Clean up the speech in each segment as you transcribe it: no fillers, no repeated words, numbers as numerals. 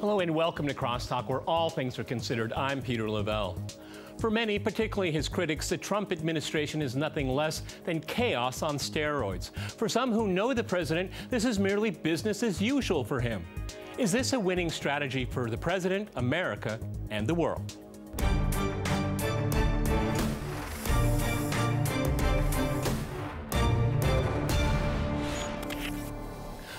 Hello and welcome to CrossTalk, where all things are considered. I'm Peter Lavelle. For many, particularly his critics, the Trump administration is nothing less than chaos on steroids. For some who know the president, this is merely business as usual for him. Is this a winning strategy for the president, America, and the world?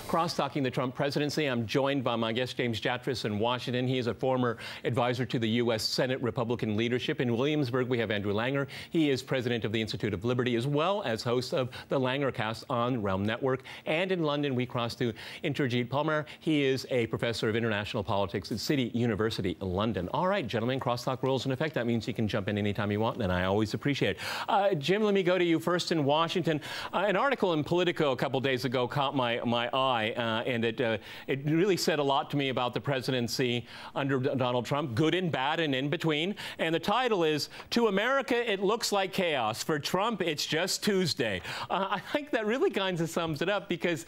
Cross-talking the Trump presidency, I'm joined by my guest, James Jatras in Washington. He is a former advisor to the U.S. Senate Republican leadership. In Williamsburg, we have Andrew Langer. He is president of the Institute of Liberty, as well as host of the Langercast on Realm Network. And in London, we cross to Inderjeet Parmar. He is a professor of international politics at City University in London. All right, gentlemen, crosstalk rules in effect. That means you can jump in anytime you want, and I always appreciate it. Jim, let me go to you first in Washington. An article in Politico a couple days ago caught my eye. And it really said a lot to me about the presidency under Donald Trump, good and bad and in between. And the title is, "To America, It Looks Like Chaos. For Trump, It's Just Tuesday." I think that really kind of sums it up, because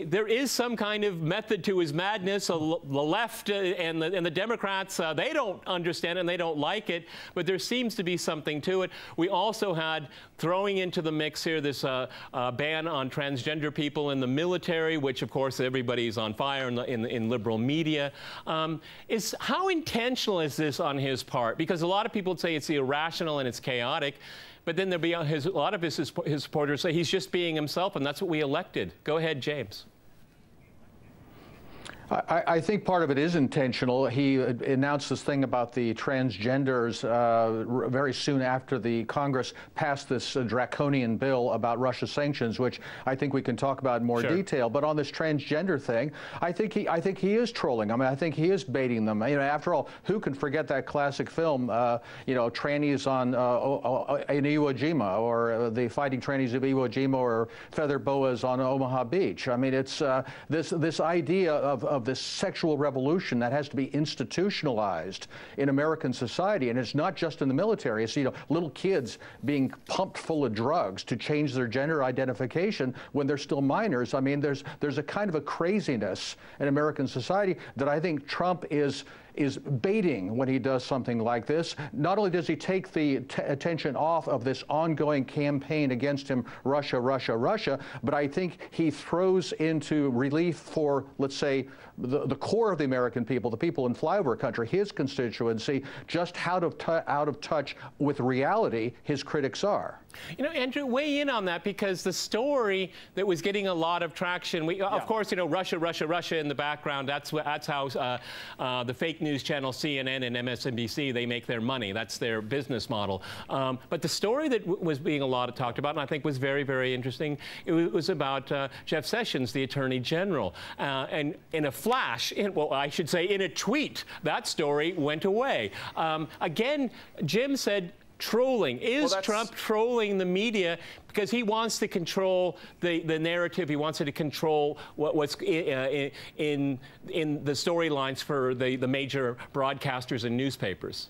there is some kind of method to his madness. The left and the Democrats, they don't understand and they don't like it, but there seems to be something to it. We also had, throwing into the mix here, this ban on transgender people in the military, which of course everybody's on fire in liberal media. How intentional is this on his part? Because a lot of people would say it's irrational and it's chaotic, but then there'll be a lot of his supporters say he's just being himself, and that's what we elected. Go ahead, James. I think part of it is intentional. He announced this thing about the transgenders very soon after the Congress passed this draconian bill about Russia sanctions, which I think we can talk about in more detail. But on this transgender thing, I think he is trolling. I mean, I think he is baiting them. You know, after all, who can forget that classic film, you know, trannies on in Iwo Jima, or the fighting trannies of Iwo Jima, or feather boas on Omaha Beach. I mean, it's this idea of this sexual revolution that has to be institutionalized in American society, and it's not just in the military. It's, you know, little kids being pumped full of drugs to change their gender identification when they're still minors. I mean, there's a kind of a craziness in American society that I think Trump is baiting when he does something like this. Not only does he take the attention off of this ongoing campaign against him, Russia, Russia, Russia, but I think he throws into relief for, let's say, the core of the American people, the people in flyover country, his constituency, just how out of touch with reality his critics are. You know, Andrew, weigh in on that, because the story that was getting a lot of traction, of course, you know, Russia, Russia, Russia in the background, that's how the fake news channel CNN and MSNBC, they make their money. That's their business model. But the story that was being talked about, and I think was very, very interesting, it was about Jeff Sessions, the Attorney General. And in a flash, well, I should say in a tweet, that story went away. Again, Jim said, trolling. Is Trump trolling the media because he wants to control the narrative? He wants to control what's in the storylines for the major broadcasters and newspapers?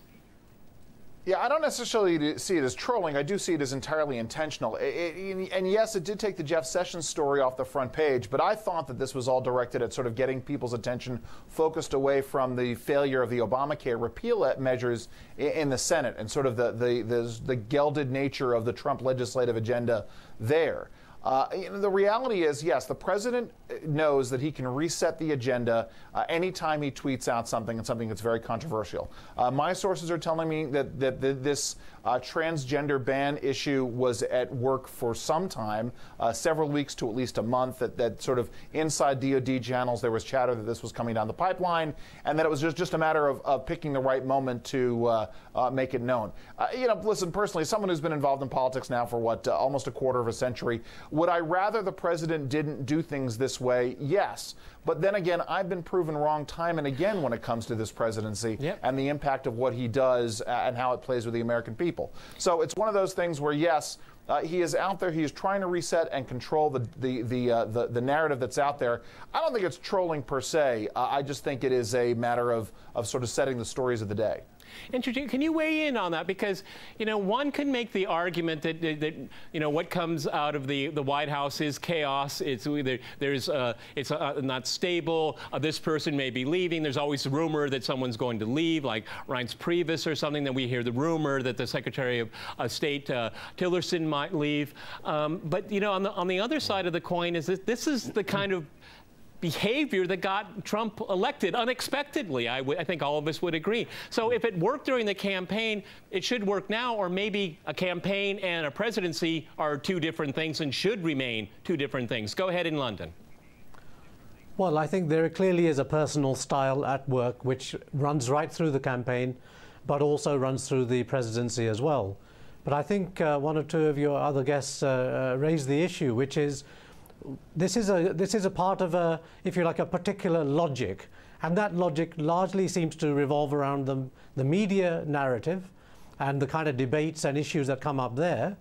Yeah, I don't necessarily see it as trolling. I do see it as entirely intentional. And yes, it did take the Jeff Sessions story off the front page, but I thought that this was all directed at sort of getting people's attention focused away from the failure of the Obamacare repeal measures in the Senate and sort of the gelded nature of the Trump legislative agenda there. The reality is, yes, the president knows that he can reset the agenda anytime he tweets out something, and something that's very controversial. My sources are telling me that this transgender ban issue was at work for some time, several weeks to at least a month, that sort of inside DOD channels there was chatter that this was coming down the pipeline, and that it was just a matter of picking the right moment to make it known. You know, listen, personally, as someone who's been involved in politics now for almost a quarter of a century, would I rather the president didn't do things this way? Yes. But then again, I've been proven wrong time and again when it comes to this presidency and the impact of what he does and how it plays with the American people. So it's one of those things where, yes, he is out there. He is trying to reset and control the narrative that's out there. I don't think it's trolling per se. I just think it is a matter of sort of setting the stories of the day. Can you weigh in on that? Because, one can make the argument that what comes out of the White House is chaos. It's either it's not stable. This person may be leaving. There's always a rumor that someone's going to leave, like Reince Priebus or something. Then we hear the rumor that the Secretary of State Tillerson might leave. But on the other side of the coin is that this is the kind of behavior that got Trump elected unexpectedly. I think all of us would agree. So if it worked during the campaign, it should work now, or maybe a campaign and a presidency are two different things and should remain two different things. Go ahead in London. Well, I think there clearly is a personal style at work which runs right through the campaign, but also runs through the presidency as well. But I think one or two of your other guests raised the issue, which is this is a part of if you like, a particular logic, and that logic largely seems to revolve around the media narrative and the kind of debates and issues that come up there,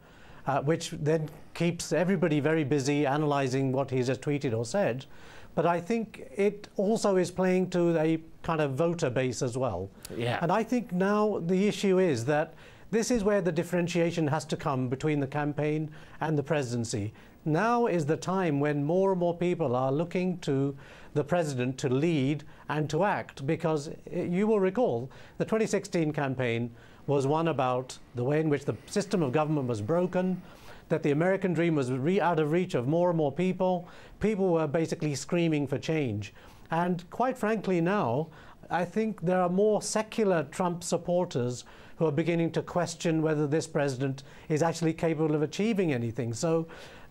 which then keeps everybody very busy analysing what he's just tweeted or said. But I think it also is playing to a kind of voter base as well. Yeah. And I think now the issue is that this is where the differentiation has to come between the campaign and the presidency. Now is the time when more and more people are looking to the president to lead and to act, because you will recall the 2016 campaign was one about the way in which the system of government was broken, that the American dream was out of reach of more and more people. People were basically screaming for change. And quite frankly now, I think there are more secular Trump supporters who are beginning to question whether this president is actually capable of achieving anything. So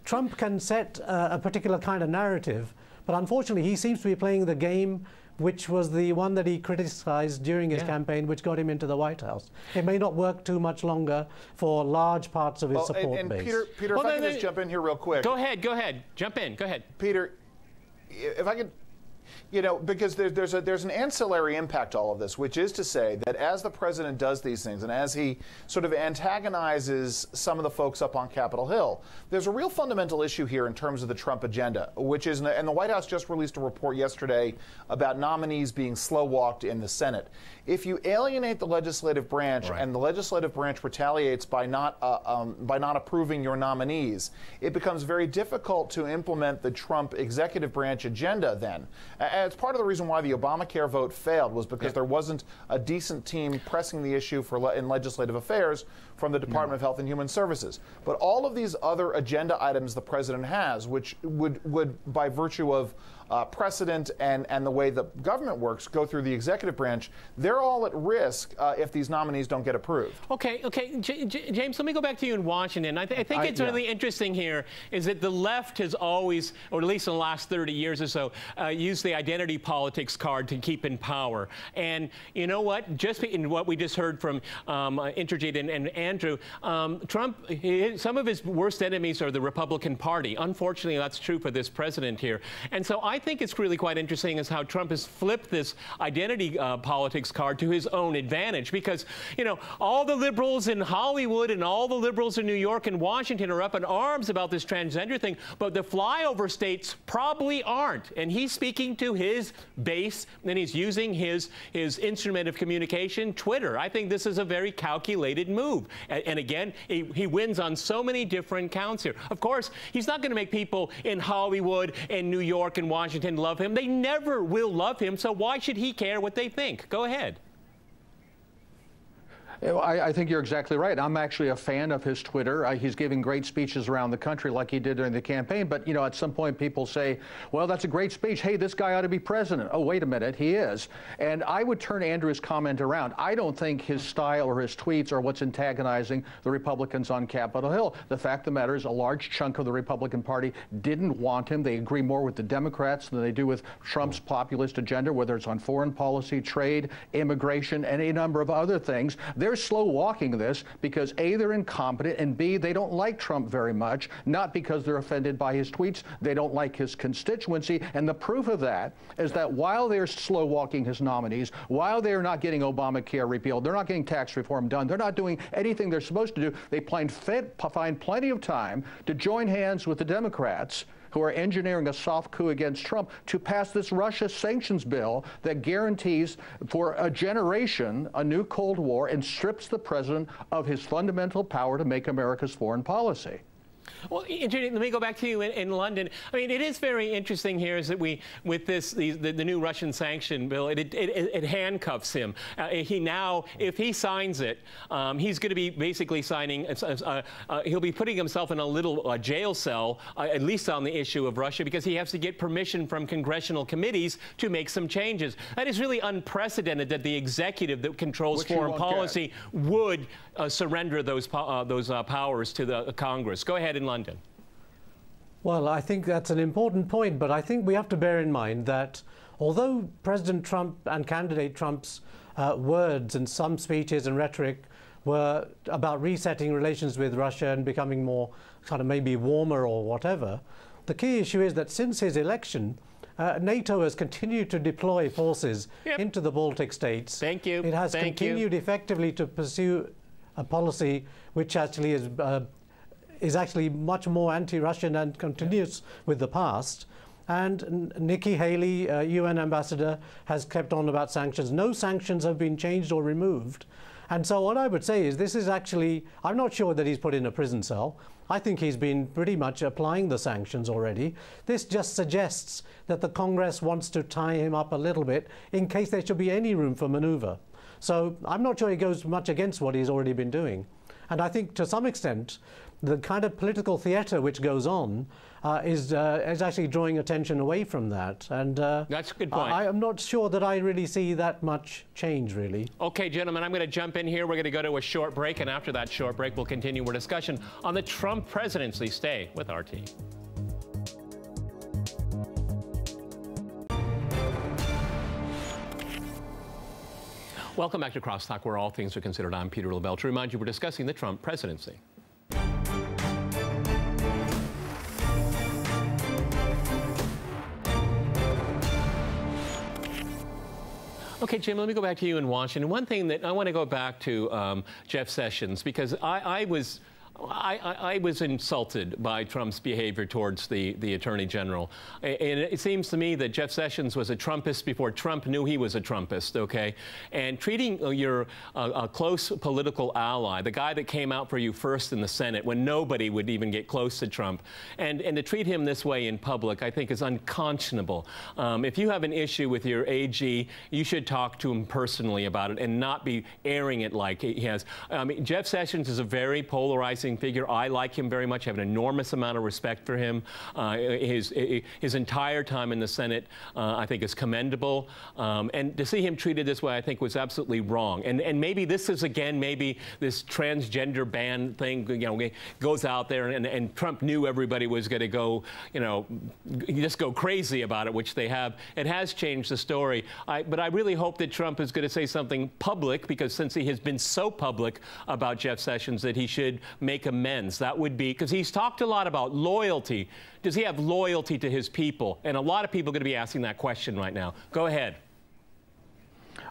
Trump can set a particular kind of narrative, but unfortunately he seems to be playing the game which was the one that he criticized during his campaign, which got him into the White House. It may not work too much longer for large parts of his support base. Peter, if I can just jump in here real quick. Go ahead. Jump in. Go ahead. Peter, if I could, because there's an ancillary impact to all of this, which is to say that as the president does these things and as he sort of antagonizes some of the folks up on Capitol Hill, there's a real fundamental issue here in terms of the Trump agenda, which is, and the White House just released a report yesterday about nominees being slow-walked in the Senate. If you alienate the legislative branch and the legislative branch retaliates by not approving your nominees, it becomes very difficult to implement the Trump executive branch agenda then. It's part of the reason why the Obamacare vote failed was because there wasn't a decent team pressing the issue in legislative affairs from the Department of Health and Human Services. But all of these other agenda items the president has, which would by virtue of precedent and the way the government works, go through the executive branch, they're all at risk if these nominees don't get approved. Okay. James, let me go back to you in Washington. I think it's really interesting here is that the left has always, or at least in the last 30 years or so, used the identity politics card to keep in power. And you know what? Just in what we just heard from Inderjeet and Andrew, Trump, some of his worst enemies are the Republican Party. Unfortunately, that's true for this president here. And so I think it's really quite interesting is how Trump has flipped this identity politics card to his own advantage, because, all the liberals in Hollywood and all the liberals in New York and Washington are up in arms about this transgender thing, but the flyover states probably aren't. And he's speaking to his base, and he's using his instrument of communication, Twitter. I think this is a very calculated move. And again, he wins on so many different counts here. Of course, he's not going to make people in Hollywood and New York and Washington love him. They never will love him, so why should he care what they think? Go ahead. I think you're exactly right. I'm actually a fan of his Twitter. He's giving great speeches around the country like he did during the campaign. But, at some point people say, well, that's a great speech. Hey, this guy ought to be president. Oh, wait a minute. He is. And I would turn Andrew's comment around. I don't think his style or his tweets are what's antagonizing the Republicans on Capitol Hill. The fact of the matter is a large chunk of the Republican Party didn't want him. They agree more with the Democrats than they do with Trump's populist agenda, whether it's on foreign policy, trade, immigration, and a number of other things. They're slow walking this because A, they're incompetent, and B, they don't like Trump very much, not because they're offended by his tweets. They don't like his constituency. And the proof of that is that while they're slow walking his nominees, while they're not getting Obamacare repealed, they're not getting tax reform done, they're not doing anything they're supposed to do, they find plenty of time to join hands with the Democrats who are engineering a soft coup against Trump to pass this Russia sanctions bill that guarantees for a generation a new Cold War and strips the president of his fundamental power to make America's foreign policy. Well, let me go back to you in London. I mean, it is very interesting here is that with the new Russian sanction bill, it handcuffs him. If he signs it, he's going to be basically signing, he'll be putting himself in a little jail cell, at least on the issue of Russia, because he has to get permission from congressional committees to make some changes. That is really unprecedented that the executive that controls foreign policy would surrender those powers to the Congress. Go ahead in London. Well, I think that's an important point, but I think we have to bear in mind that although President Trump and candidate Trump's words and some speeches and rhetoric were about resetting relations with Russia and becoming more kind of maybe warmer or whatever, the key issue is that since his election, NATO has continued to deploy forces into the Baltic states. Thank you. It has continued effectively to pursue a policy which actually is actually much more anti-Russian and continues with the past. And Nikki Haley, UN ambassador, has kept on about sanctions. No sanctions have been changed or removed. And so what I would say is this is actually, I'm not sure that he's put in a prison cell. I think he's been pretty much applying the sanctions already. This just suggests that the Congress wants to tie him up a little bit in case there should be any room for maneuver. So I'm not sure he goes much against what he's already been doing. And I think to some extent, the kind of political theatre which goes on is actually drawing attention away from that. And that's a good point. I am not sure that I really see that much change, really. Okay, gentlemen, I'm going to jump in here. We're going to go to a short break, and after that short break, we'll continue our discussion on the Trump presidency. Stay with RT. Welcome back to CrossTalk, where all things are considered. I'm Peter LaBelle. To remind you, we're discussing the Trump presidency. Okay, Jim, let me go back to you in Washington. One thing that I want to go back to Jeff Sessions, because I was insulted by Trump's behavior towards the Attorney General. And it seems to me that Jeff Sessions was a Trumpist before Trump knew he was a Trumpist, okay? And treating your close political ally, the guy that came out for you first in the Senate when nobody would even get close to Trump, and to treat him this way in public, I think is unconscionable. If you have an issue with your AG, you should talk to him personally about it and not be airing it like he has. I mean, Jeff Sessions is a very polarizing figure. I like him very much. I have an enormous amount of respect for him. His entire time in the Senate, I think, is commendable. And to see him treated this way, I think, was absolutely wrong. And maybe this is, again, maybe this transgender ban thing, you know, goes out there, and Trump knew everybody was going to go, you know, just go crazy about it, which they have. It has changed the story. But I really hope that Trump is going to say something public, because since he has been so public about Jeff Sessions, that he should make amends. That would be, because he's talked a lot about loyalty. Does he have loyalty to his people? And a lot of people are going to be asking that question right now. Go ahead.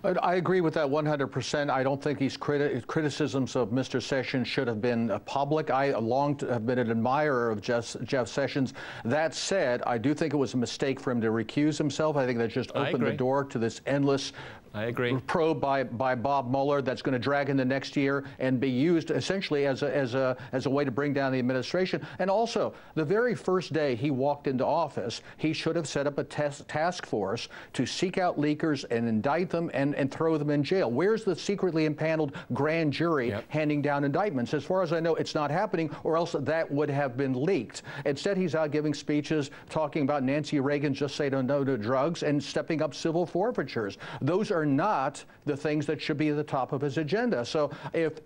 I agree with that 100%. I don't think these criticisms of Mr. Sessions should have been public. I have been an admirer of Jeff Sessions. That said, I do think it was a mistake for him to recuse himself. I think that just opened the door to this endless probe by Bob Mueller that's going to drag into next year and be used essentially as a way to bring down the administration. And also, the very first day he walked into office, he should have set up a task force to seek out leakers and indict them and throw them in jail. Where's the secretly impaneled grand jury handing down indictments? As far as I know, it's not happening, or else that would have been leaked. Instead, he's out giving speeches talking about Nancy Reagan just say no to drugs and stepping up civil forfeitures. Those are not the things that should be at the top of his agenda. So if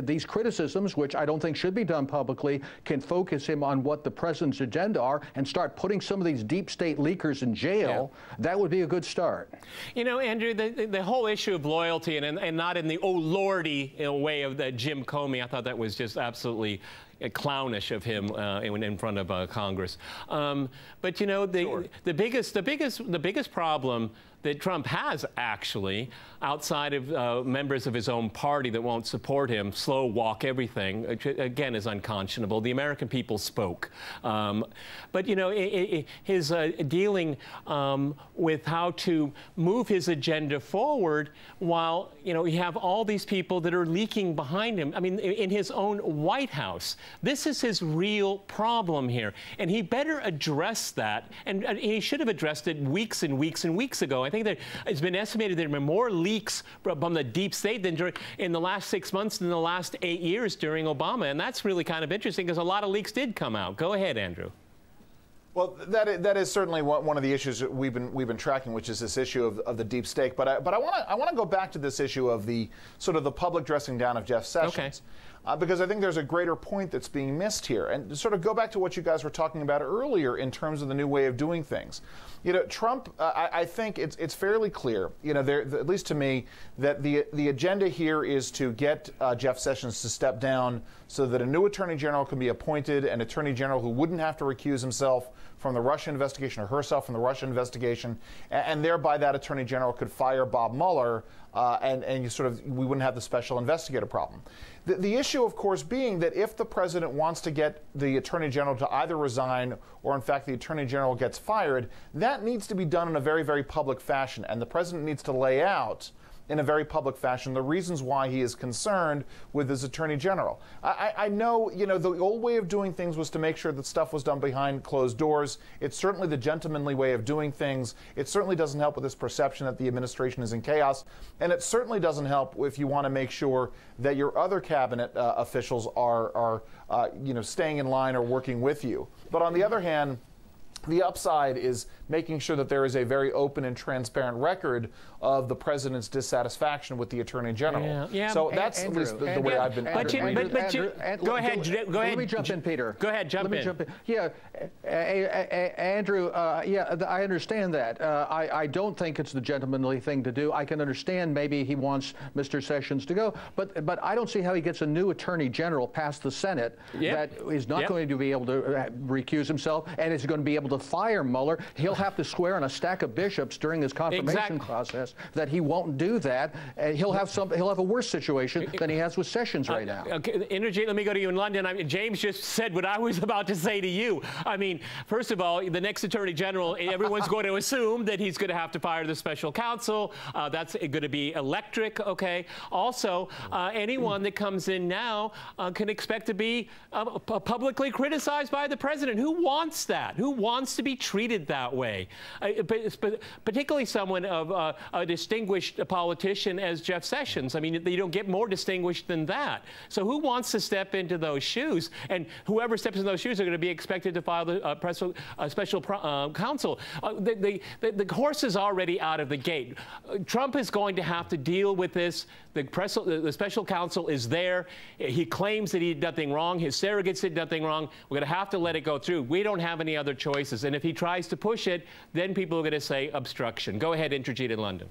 these criticisms, which I don't think should be done publicly, can focus him on what the president's agenda are and start putting some of these deep state leakers in jail, that would be a good start. You know, Andrew, the whole issue of loyalty and not in the oh lordy way of that Jim Comey, I thought that was just absolutely clownish of him in front of Congress. But you know, the biggest problem that Trump has, actually, outside of members of his own party that won't support him, slow walk everything, which, again, is unconscionable. The American people spoke. But, you know, his dealing with how to move his agenda forward while, you know, you have all these people that are leaking behind him. I mean, in his own White House. This is his real problem here. And he better address that. And he should have addressed it weeks and weeks and weeks ago. I think that it's been estimated there have been more leaks from the deep state than in the last 6 months than the last 8 years during Obama. And that's really kind of interesting because a lot of leaks did come out. Go ahead, Andrew. Well, that is certainly one of the issues that we've been tracking, which is this issue of the deep state. But I want to go back to this issue of the sort of the public dressing down of Jeff Sessions. Okay. Because I think there's a greater point that's being missed here. And to sort of go back to what you guys were talking about earlier in terms of the new way of doing things. You know, Trump, I think it's fairly clear, you know, at least to me, that the agenda here is to get Jeff Sessions to step down so that a new attorney general can be appointed, an attorney general who wouldn't have to recuse himself from the Russia investigation or herself from the Russia investigation, and thereby that attorney general could fire Bob Mueller, and you sort of, we wouldn't have the special investigator problem. The issue, of course, being that if the president wants to get the attorney general to either resign or, in fact, the attorney general gets fired, that needs to be done in a very, very public fashion, and the president needs to lay out in a very public fashion the reasons why he is concerned with his attorney general. I know, you know, the old way of doing things was to make sure that stuff was done behind closed doors. It's certainly the gentlemanly way of doing things. It certainly doesn't help with this perception that the administration is in chaos. And it certainly doesn't help if you want to make sure that your other cabinet officials are you know, staying in line or working with you. But on the other hand, the upside is making sure that there is a very open and transparent record of the president's dissatisfaction with the attorney general. Yeah. So that's Andrew, at least the way I've been. Go ahead. Let me jump in, Peter. Go ahead, jump in. Yeah, Andrew. Yeah, I understand that. I don't think it's the gentlemanly thing to do. I can understand maybe he wants Mr. Sessions to go, but I don't see how he gets a new attorney general past the Senate that is not going to be able to recuse himself and is going to be able to fire Mueller. He'll have to swear on a stack of bishops during his confirmation process that he won't do that. And he'll have a worse situation than he has with Sessions right now. Okay, Inderjeet, let me go to you in London. James just said what I was about to say to you. I mean, first of all, the next attorney general, everyone's going to assume that he's going to have to fire the special counsel. That's going to be electric. Okay. Also, anyone that comes in now can expect to be publicly criticized by the president. Who wants that? Who wants to be treated that way? Particularly someone of a distinguished politician as Jeff Sessions. I mean, you don't get more distinguished than that. So who wants to step into those shoes? And whoever steps in those shoes are going to be expected to file the special counsel. The horse is already out of the gate. Trump is going to have to deal with this. The special counsel is there. He claims that he did nothing wrong. His surrogates did nothing wrong. We're going to have to let it go through. We don't have any other choices. And if he tries to push it, then people are going to say obstruction. Go ahead, Inderjeet in London.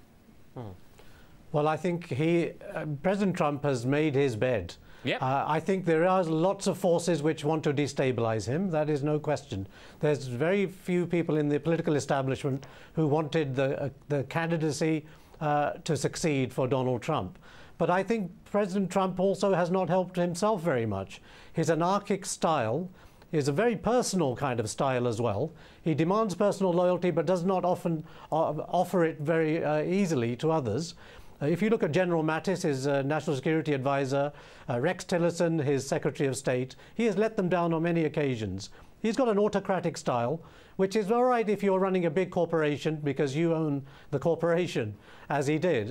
Well, I think President Trump has made his bed. Yep. I think there are lots of forces which want to destabilize him. That is no question. There's very few people in the political establishment who wanted the candidacy to succeed for Donald Trump. But I think President Trump also has not helped himself very much. His anarchic style is a very personal kind of style as well. He demands personal loyalty but does not often offer it very easily to others. If you look at General Mattis, his National Security Advisor, Rex Tillerson, his Secretary of State, he has let them down on many occasions. He's got an autocratic style, which is all right if you're running a big corporation because you own the corporation, as he did.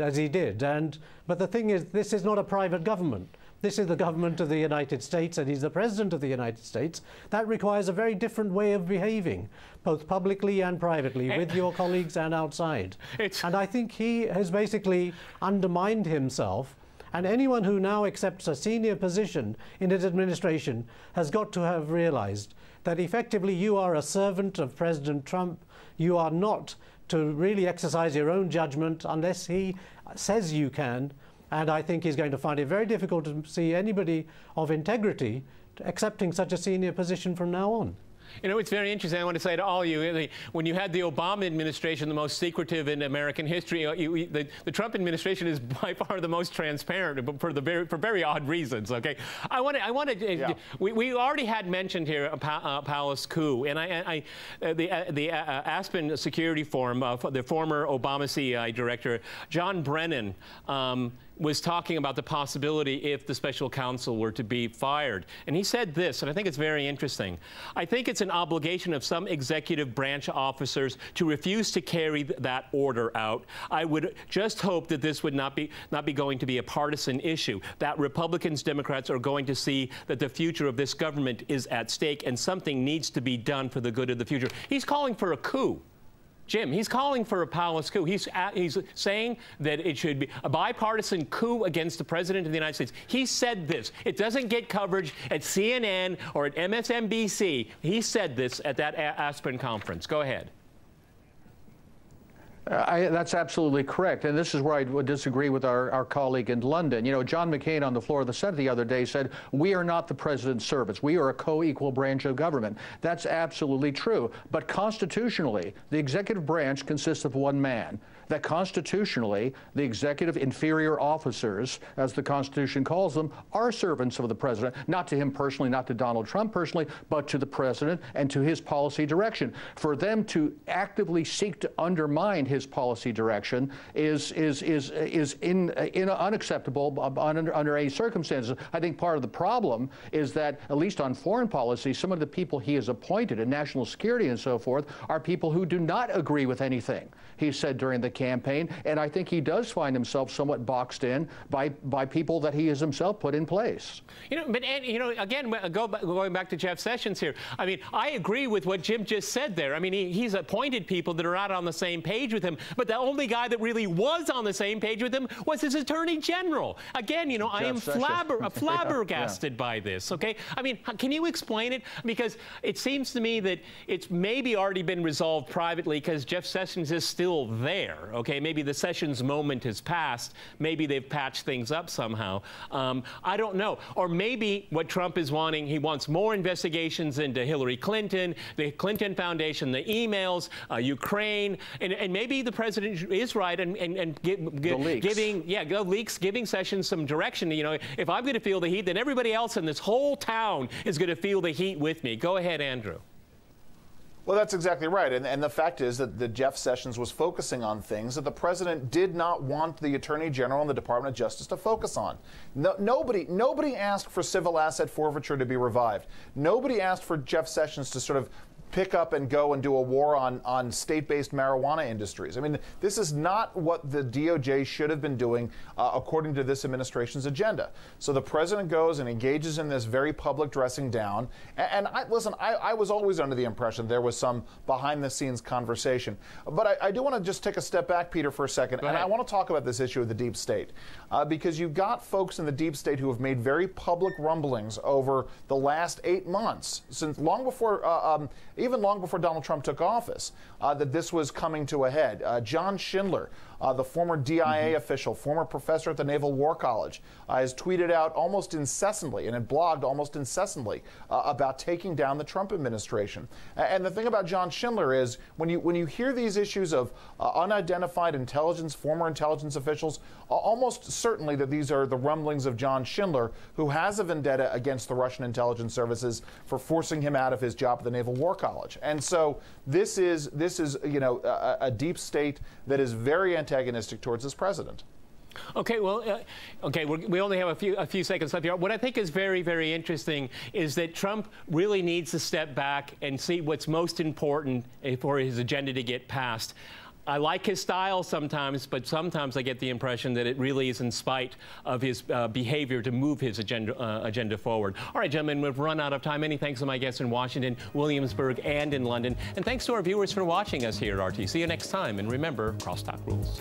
But the thing is, this is not a private government. This is the government of the United States, and he's the President of the United States. That requires a very different way of behaving, both publicly and privately, with your colleagues and outside. And I think he has basically undermined himself. And anyone who now accepts a senior position in his administration has got to have realized that effectively you are a servant of President Trump. You are not to really exercise your own judgment unless he says you can. And I think he's going to find it very difficult to see anybody of integrity accepting such a senior position from now on. You know, it's very interesting. I want to say to all of you, when you had the Obama administration, the most secretive in American history, the Trump administration is by far the most transparent, but for very odd reasons. Okay, we already had mentioned here a palace coup, and the Aspen Security Forum, the former Obama CEI director John Brennan, was talking about the possibility if the special counsel were to be fired. And he said this, and I think it's very interesting. I think it's an obligation of some executive branch officers to refuse to carry that order out. I would just hope that this would not be going to be a partisan issue, that Republicans, Democrats are going to see that the future of this government is at stake and something needs to be done for the good of the future. He's calling for a coup. Jim, he's calling for a palace coup. He's saying that it should be a bipartisan coup against the President of the United States. He said this. It doesn't get coverage at CNN or at MSNBC. He said this at that Aspen conference. Go ahead. That's absolutely correct. And this is where I would disagree with our colleague in London. You know, John McCain on the floor of the Senate the other day said, we are not the president's servants. We are a co-equal branch of government. That's absolutely true. But constitutionally, the executive branch consists of one man. That constitutionally, the executive inferior officers, as the Constitution calls them, are servants of the president, not to him personally, not to Donald Trump personally, but to the president and to his policy direction. For them to actively seek to undermine his policy direction is unacceptable under any circumstances. I think part of the problem is that, at least on foreign policy, some of the people he has appointed in national security and so forth are people who do not agree with anything he said during the campaign, and I think he does find himself somewhat boxed in by people that he has himself put in place. You know, but you know, again, going back to Jeff Sessions here, I mean, I agree with what Jim just said there. I mean, he's appointed people that are not on the same page with him, but the only guy that really was on the same page with him was his Attorney General. Again, you know, I am flabbergasted by this, okay? I mean, can you explain it? Because it seems to me that it's maybe already been resolved privately because Jeff Sessions is still there, okay? Maybe the Sessions moment has passed. Maybe they've patched things up somehow. I don't know. Or maybe what Trump is wanting, he wants more investigations into Hillary Clinton, the Clinton Foundation, the emails, Ukraine, and maybe the president is right and giving Sessions some direction. You know, if I'm going to feel the heat, then everybody else in this whole town is going to feel the heat with me. Go ahead, Andrew. Well, that's exactly right. And the fact is that Jeff Sessions was focusing on things that the president did not want the Attorney General and the Department of Justice to focus on. Nobody asked for civil asset forfeiture to be revived. Nobody asked for Jeff Sessions to sort of pick up and go and do a war on state-based marijuana industries. I mean, this is not what the DOJ should have been doing according to this administration's agenda. So the president goes and engages in this very public dressing down. And listen, I was always under the impression there was some behind-the-scenes conversation. But I do want to just take a step back, Peter, for a second. And I want to talk about this issue of the deep state. Because you've got folks in the deep state who have made very public rumblings over the last 8 months, since long before even long before Donald Trump took office, that this was coming to a head. John Schindler, the former DIA official, former professor at the Naval War College, has tweeted out almost incessantly and had blogged almost incessantly about taking down the Trump administration. And the thing about John Schindler is when you hear these issues of unidentified intelligence, former intelligence officials, almost certainly that these are the rumblings of John Schindler, who has a vendetta against the Russian intelligence services for forcing him out of his job at the Naval War College. And so this is you know, a deep state that is very antagonistic towards this president. Okay, well, we only have a few seconds left here. What I think is very, very interesting is that Trump really needs to step back and see what's most important for his agenda to get passed. I like his style sometimes, but sometimes I get the impression that it really is in spite of his behavior to move his agenda forward. All right, gentlemen, we've run out of time. Many thanks to my guests in Washington, Williamsburg, and in London. And thanks to our viewers for watching us here at RT. See you next time. And remember, crosstalk rules.